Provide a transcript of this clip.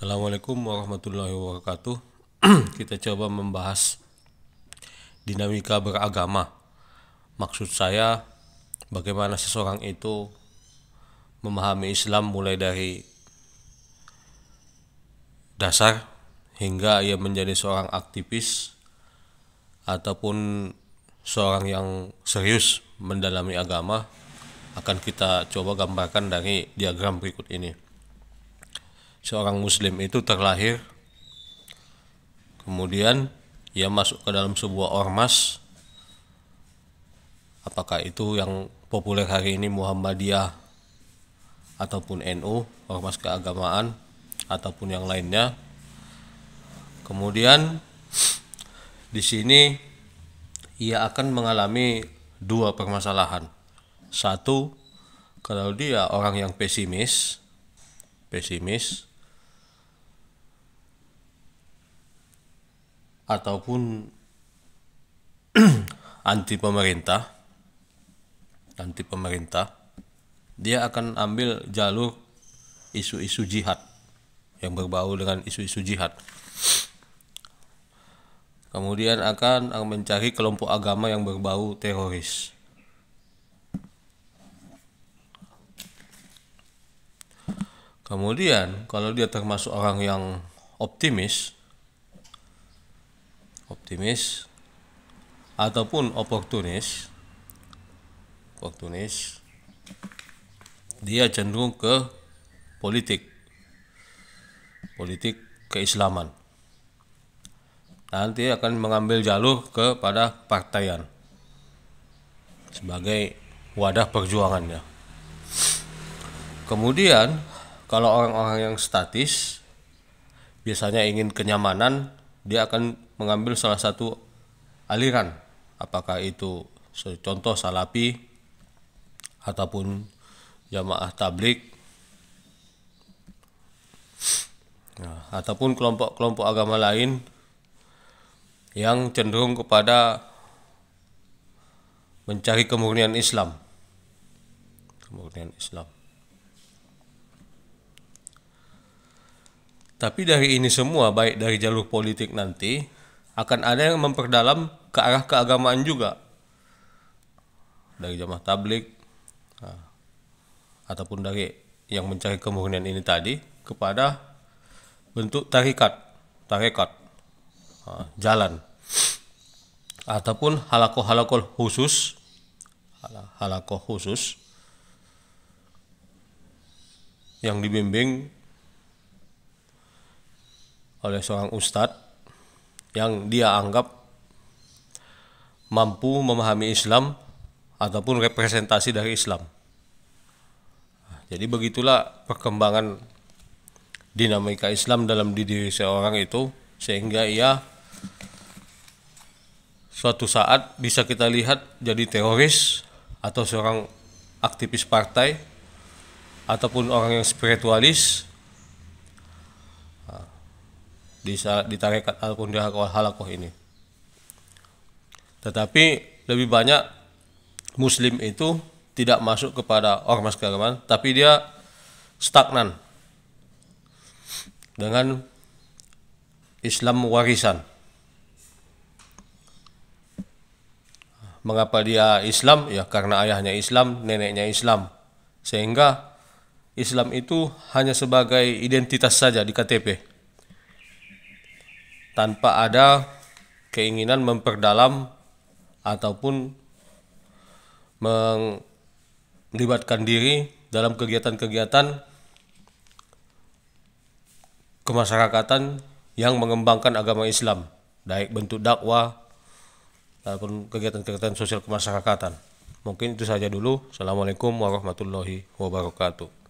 Assalamualaikum warahmatullahi wabarakatuh. Kita coba membahas dinamika beragama. Maksud saya, bagaimana seseorang itu memahami Islam mulai dari dasar hingga ia menjadi seorang aktivis ataupun seorang yang serius mendalami agama. Akan kita coba gambarkan dari diagram berikut ini. Seorang muslim itu terlahir, kemudian ia masuk ke dalam sebuah ormas, apakah itu yang populer hari ini Muhammadiyah ataupun NU, ormas keagamaan, ataupun yang lainnya. Kemudian di sini ia akan mengalami dua permasalahan. Satu, kalau dia orang yang pesimis ataupun anti pemerintah, dia akan ambil jalur isu-isu jihad yang berbau dengan isu-isu jihad. Kemudian akan mencari kelompok agama yang berbau teroris. Kemudian kalau dia termasuk orang yang optimis ataupun oportunis, dia cenderung ke politik keislaman. Nanti akan mengambil jalur kepada partaian sebagai wadah perjuangannya. Kemudian kalau orang-orang yang statis biasanya ingin kenyamanan, dia akan mengambil salah satu aliran, apakah itu contoh Salafi ataupun Jamaah Tabligh, ataupun kelompok-kelompok agama lain yang cenderung kepada mencari kemurnian Islam. Tapi dari ini semua, baik dari jalur politik nanti, akan ada yang memperdalam ke arah keagamaan juga. Dari Jamaah Tabligh, ataupun dari yang mencari kemurnian ini tadi, kepada bentuk tarekat, jalan. Ataupun halakoh khusus yang dibimbing oleh seorang ustadz yang dia anggap mampu memahami Islam ataupun representasi dari Islam. Jadi begitulah perkembangan dinamika Islam dalam diri seorang itu, sehingga ia suatu saat bisa kita lihat jadi teroris atau seorang aktivis partai ataupun orang yang spiritualis di tarekat ataupun di halakoh ini. Tetapi lebih banyak muslim itu tidak masuk kepada ormas keagamaan, tapi dia stagnan dengan Islam warisan. Mengapa dia Islam? Ya karena ayahnya Islam, neneknya Islam. Sehingga Islam itu hanya sebagai identitas saja di KTP, tanpa ada keinginan memperdalam ataupun melibatkan diri dalam kegiatan-kegiatan kemasyarakatan yang mengembangkan agama Islam, baik bentuk dakwah ataupun kegiatan-kegiatan sosial kemasyarakatan. Mungkin itu saja dulu. Assalamualaikum warahmatullahi wabarakatuh.